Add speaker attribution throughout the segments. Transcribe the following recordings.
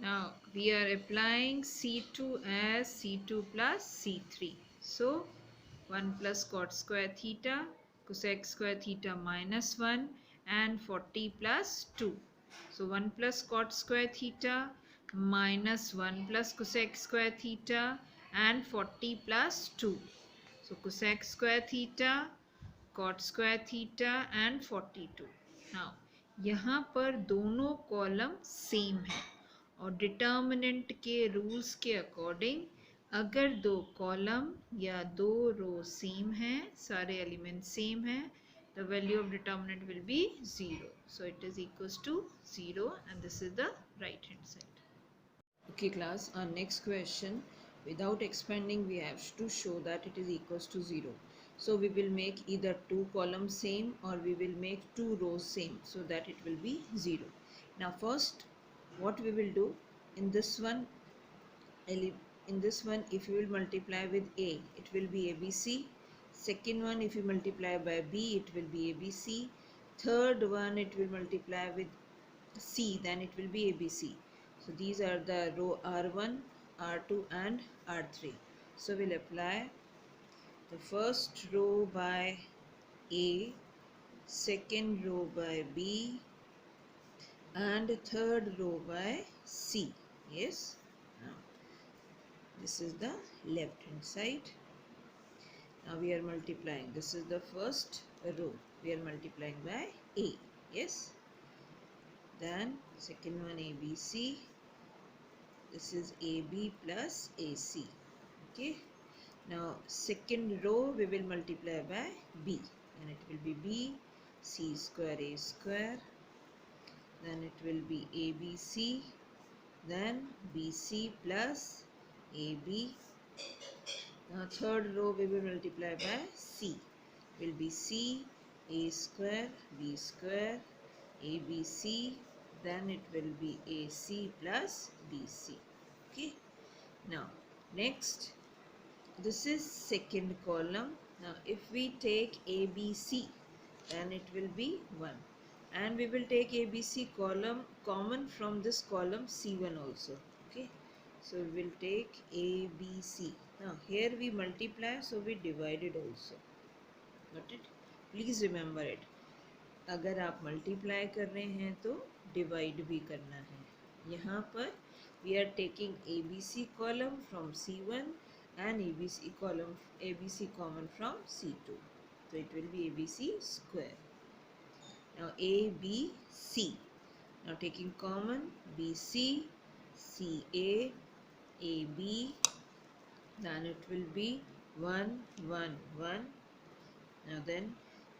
Speaker 1: Now we are applying C2 as C2 plus C3. So 1 plus cot square theta cosec square theta minus 1 and 40 plus 2. So 1 plus cot square theta minus 1 plus cosec square theta and 40 plus 2. So cosec square theta, cot square theta and 42. Now यहाँ पर दोनों column same है और determinant के rules के according अगर दो column या दो रो सेम हैं, सारे एलिमेंट सेम हैं, the value of determinant will be 0. So it is equals to 0 and this is the right hand side. Okay class, our next question, without expanding we have to show that it is equals to 0. So we will make either two columns same or we will make two rows same so that it will be 0. Now first what we will do in this one, if you will multiply with a it will be abc, second one if you multiply by b it will be abc, third one it will multiply with c then it will be abc. So these are the row r1, r2 and r3. So we'll apply the first row by a, second row by b and third row by c. Yes, now this is the left hand side. Now we are multiplying, this is the first row, we are multiplying by a. Yes, then second one abc, this is ab plus ac. Okay, now second row we will multiply by b and it will be b c square a square, then it will be abc, then bc plus ab. Now third row we will multiply by c, will be c a square b square abc, then it will be ac plus bc. Okay, now next this is second column. Now if we take abc then it will be 1 and we will take abc column common from this column c1 also. Okay, so we will take abc. Now here we multiply so we divided also. Got it? Please remember it. अगर आप multiply कर रहे हैं तो divide भी करना है. यहाँ पर we are taking abc column from c1 and abc common from c2, so it will be abc square. Now abc, now taking common bc ca ab, then it will be 1 1 1. Now then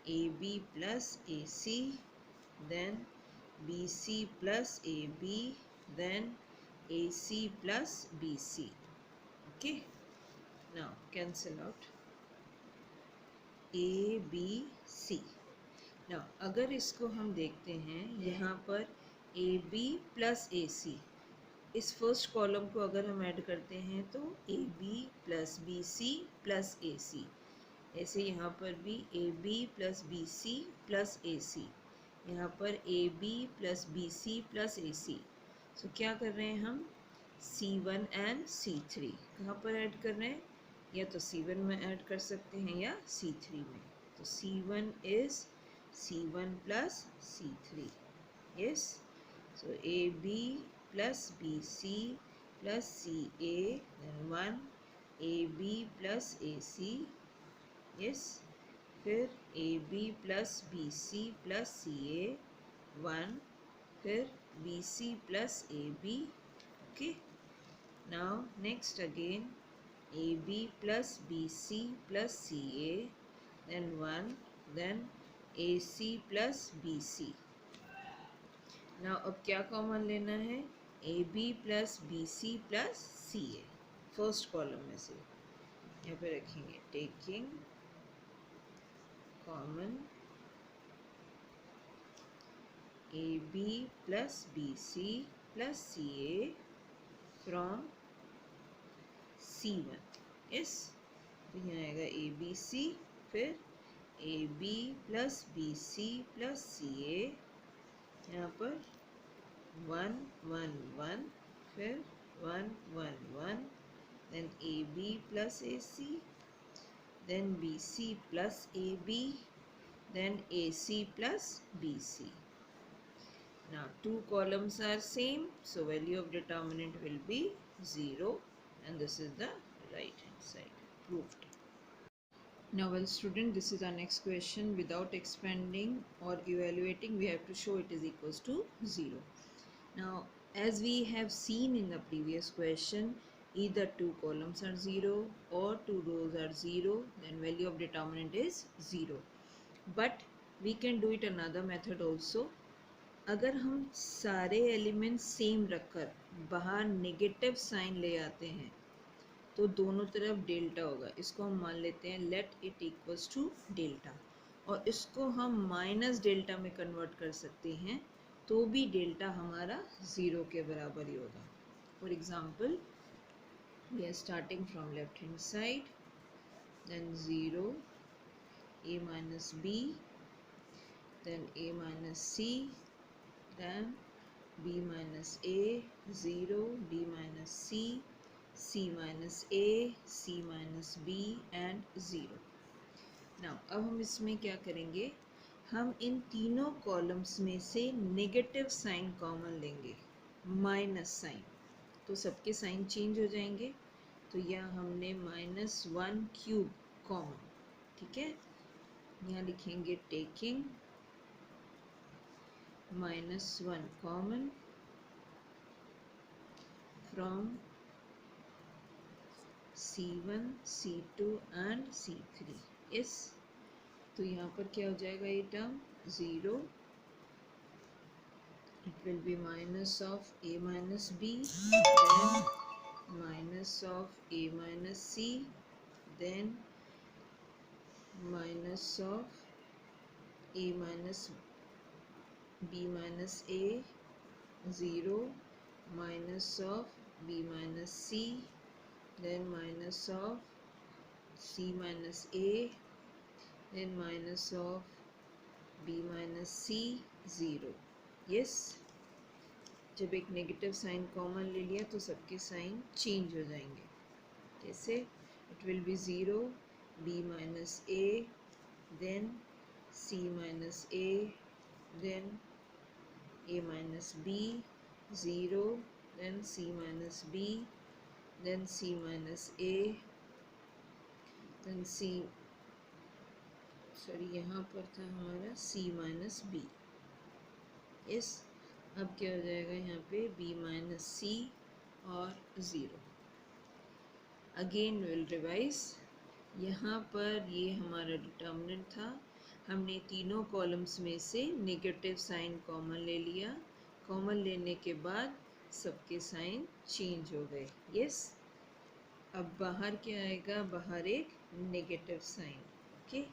Speaker 1: ab plus ac, then bc plus ab, then ac plus bc. Okay, now cancel out a b c. now अगर इसको हम देखते हैं यहाँ पर A B plus A सी, इस first column को अगर हम ऐड करते हैं तो A B plus B C plus A C, ऐसे यहाँ पर भी A B plus B C plus A C, यहाँ पर A B plus B C plus A C. So क्या कर रहे हैं हम C1 एंड C3 कहाँ पर ऐड कर रहे हैं, या तो C1 में ऐड कर सकते हैं या C3 में. तो C1 is C1 plus C3. Yes, so AB plus BC plus CA then 1 AB plus AC. Yes, फिर AB plus BC plus CA 1, फिर BC plus AB. Okay, now next again AB plus BC plus CA, then 1, then AC plus BC. now अब क्या common लेना है, AB plus BC plus CA first column में से यहाँ पे रखेंगे. Taking common AB plus BC plus CA from C1. Yes, तो यहाँ आएगा ए बी सी, फिर A B plus B C plus C A, यहाँ पर 1 1 1, फिर 1 1 1, then AB plus AC, then BC plus AB, then AC plus BC. Now two columns are same, so value of determinant will be 0, and this is the right hand side. Proved. Now well student, this is our next question. Without expanding or evaluating, we have to show it is equals to 0. Now as we have seen in the previous question, either two columns are 0 or two rows are 0, then value of determinant is 0. But we can do it another method also. अगर हम सारे elements same रखकर बाहर negative sign ले आते हैं तो दोनों तरफ डेल्टा होगा. इसको हम मान लेते हैं let it equals to delta, और इसको हम माइनस डेल्टा में कन्वर्ट कर सकते हैं तो भी डेल्टा हमारा 0 के बराबर ही होगा. For example we are starting from left hand side, then 0 a minus b, then a minus c, then b minus a, 0, b minus c, c minus a, c minus b and 0. Now अब हम इसमें क्या करेंगे, हम इन तीनों columns में से negative sign common लेंगे, माइनस साइन, तो सबके साइन चेंज हो जाएंगे. तो यहाँ हमने -1 क्यूब कॉमन, ठीक है. यहाँ लिखेंगे taking -1 common from C1, C2 and C3. yes, तो यहाँ पर क्या हो जाएगा, ये term 0, it will be minus of a minus b, then minus of a minus c, then minus of a minus b minus a, 0, minus of b minus c, then minus of c minus a, then minus of b minus c, 0. yes, जब एक negative sign common ले लिया तो सबके sign change हो जाएंगे. जैसे it will be 0, b minus a, then c minus a, then a minus b, 0, then c minus b, then c minus a, then यहाँ पर था हमारा c minus b. yes, अब क्या हो जाएगा यहाँ पे b minus c और 0. Again will revise. यहाँ पर ये हमारा डिटर्मिनेंट था, हमने तीनों कॉलम्स में से नेगेटिव साइन कॉमन ले लिया, कॉमन लेने के बाद सबके साइन चेंज हो गए. yes, अब बाहर क्या आएगा, बाहर एक नेगेटिव साइन. ओके,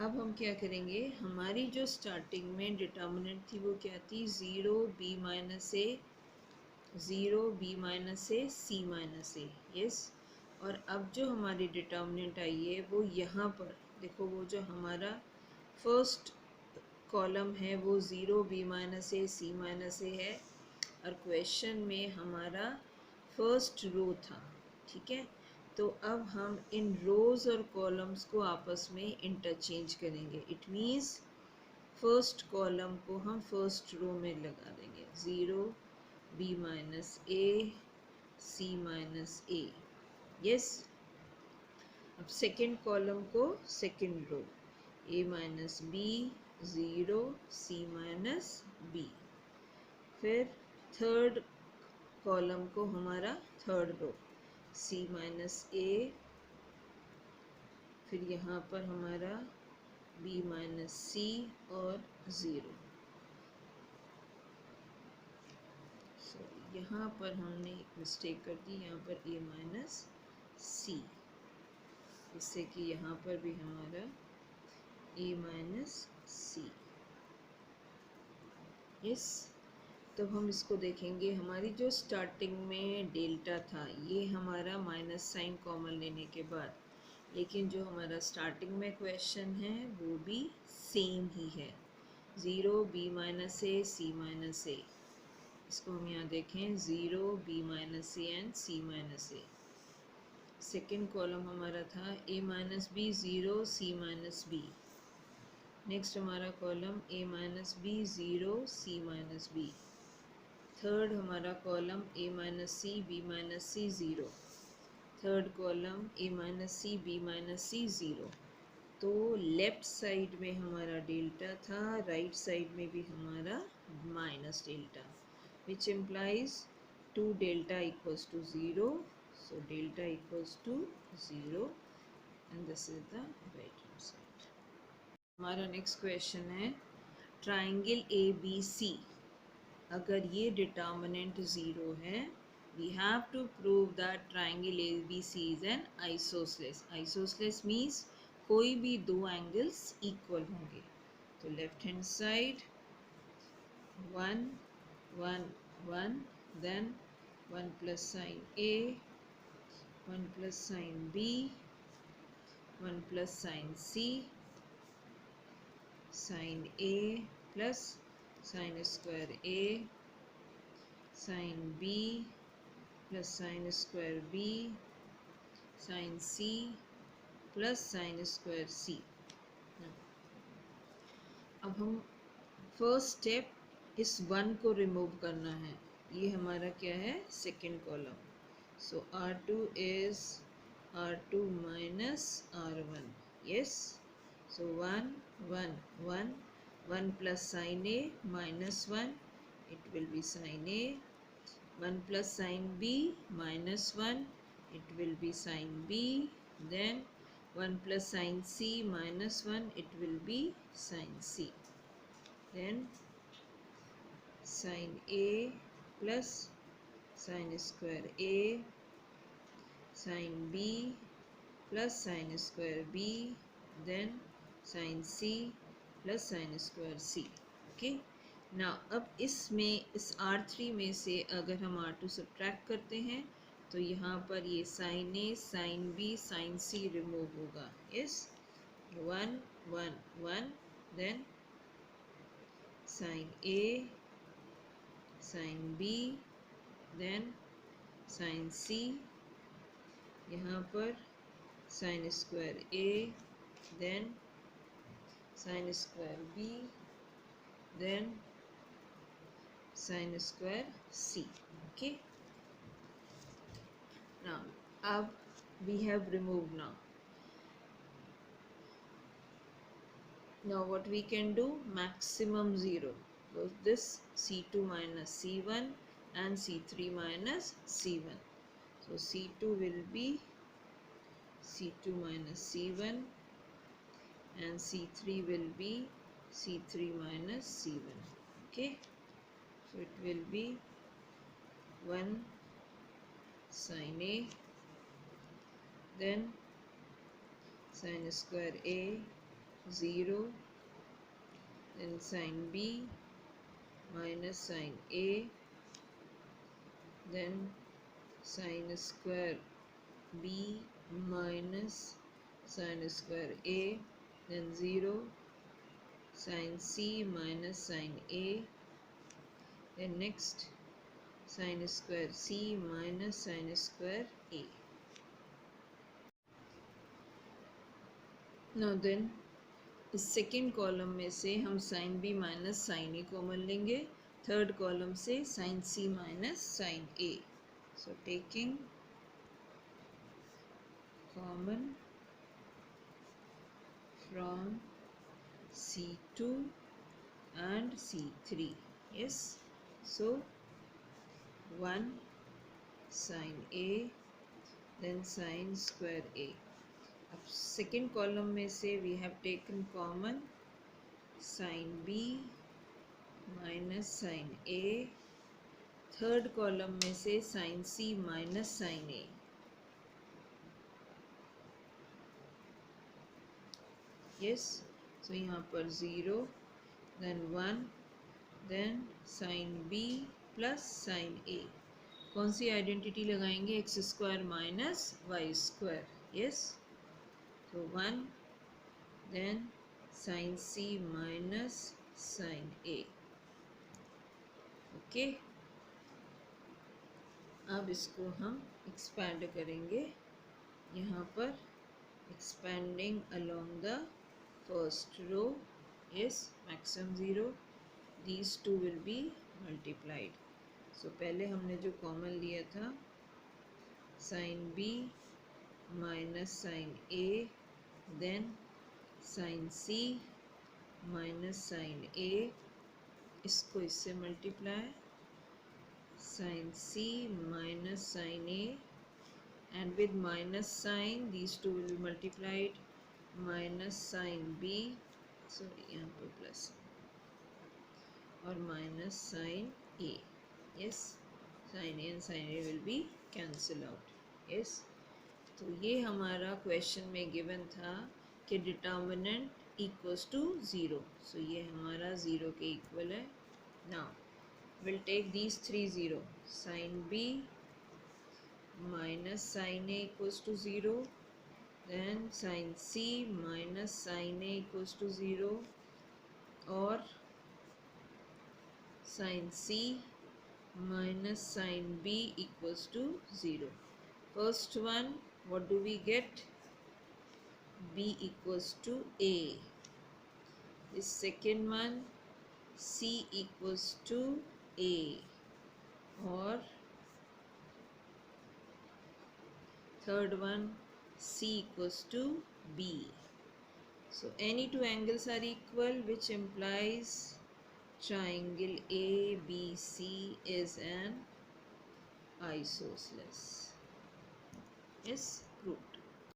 Speaker 1: अब हम क्या करेंगे, हमारी जो स्टार्टिंग में डिटर्मिनेंट थी वो क्या थी, 0 b minus A, 0 b minus A, c minus A. Yes, और अब जो हमारी डिटर्मिनेंट आई है वो यहाँ पर देखो, वो जो हमारा फर्स्ट कॉलम है वो 0 b minus A, c minus ए है, और क्वेश्चन में हमारा फर्स्ट रो था. ठीक है, तो अब हम इन रोज़ और कॉलम्स को आपस में इंटरचेंज करेंगे. इट मीन्स फर्स्ट कॉलम को हम फर्स्ट रो में लगा देंगे, 0 b minus A, c minus A. Yes, अब सेकेंड कॉलम को second row, a minus B, 0, c minus B. फिर थर्ड कॉलम को हमारा third row, c minus A, फिर यहाँ पर हमारा b माइनस सी और 0. सॉरी, यहाँ पर हमने मिस्टेक कर दी, यहाँ पर a माइनस सी, इससे कि यहाँ पर भी हमारा a माइनस सी. यस, तो हम इसको देखेंगे, हमारी जो स्टार्टिंग में डेल्टा था ये हमारा माइनस साइन कॉमन लेने के बाद, लेकिन जो हमारा स्टार्टिंग में क्वेश्चन है वो भी सेम ही है, 0 b minus A, c minus A. इसको हम यहाँ देखें, 0 b minus A and c minus A. Second column हमारा था a minus B 0 c minus B. Next हमारा column a minus B 0 c minus B. Third हमारा column a minus C B minus C 0। Third column a minus C B minus C 0। तो left side में हमारा delta था, right side में भी हमारा minus delta, which implies 2 delta equals to 0। So delta equals to 0 and this is the right hand side. हमारा next question है, triangle A B C, अगर ये डिटर्मिनेंट 0 है, we have to prove that triangle ABC is an isosceles. Isosceles means कोई भी दो angles equal होंगे। तो left hand side 1 1 1, then 1 plus sine A, 1 plus sine B, 1 plus sine C, sine A plus sine square A, sine B plus sine square B, sine C plus sine square C। अब हम first step इस 1 को remove करना है। ये हमारा क्या है, second column. So R2 is R2 minus R1। Yes, so 1 1 1, 1 plus sine A minus 1, it will be sin A, 1 plus sin B minus 1, it will be sin B, then 1 plus sin C minus 1, it will be sin C, then sin A plus sin square A, sin B plus sin square B, then sin C plus sin square C। okay, ना अब इसमें इस R3 में से अगर हम R2 subtract करते हैं तो यहाँ पर ये sine A, sine B, sine C remove होगा। Yes, 1 1 1, then sine A, sine B, then sine C, यहाँ पर sine square A, then sine square B, then sin square C। okay, now अब we have removed now what we can do, maximum 0, so this C2 minus C1 and C3 minus C1, so C2 will be C2 minus C1 and C3 will be C3 minus C1। okay, so it will be 1 sin A, then sin square A 0, then sin B minus sin A, then sin square B minus sin square A, then 0, sin C minus sin A, then next sin square C minus sin square A। now then इस second column में से हम sine B minus sine A common लेंगे, third column से sine C minus sine A। So taking common from C2 and C3। yes, so 1 sin A, then sin square A। अब second column में से we have taken common sine B minus sine A, third column में से sine C minus sine A। Yes, so यहाँ पर 0, then 1, then sine B plus sine A। कौन सी identity लगाएंगे, X square minus Y square. Yes, so 1, then sin C minus sin A। okay, अब इसको हम एक्सपैंड करेंगे यहाँ पर, expanding along the first row is maximum 0, these two will be multiplied. So पहले हमने जो कॉमन लिया था sin b minus sin a, then sin c minus sin a, इसको इससे multiply, sin c minus sin a, and with minus sign these two will be multiplied, minus sin b, sorry यहाँ पर plus और minus sin a, yes, sin a and sin a will be cancel out, yes. तो ये हमारा question में given था कि determinant equals to 0, सो ये हमारा 0 के इक्वल है. Now will take these 3 0, sin b minus sin a equals to 0, then sin c minus sin a equals to 0, or sin c minus sin b equals to 0. First one, what do we get? B equals to a. The second one, c equals to a, or third one, c equals to b. So any two angles are equal, which implies triangle ABC is an isosceles. Yes, proved.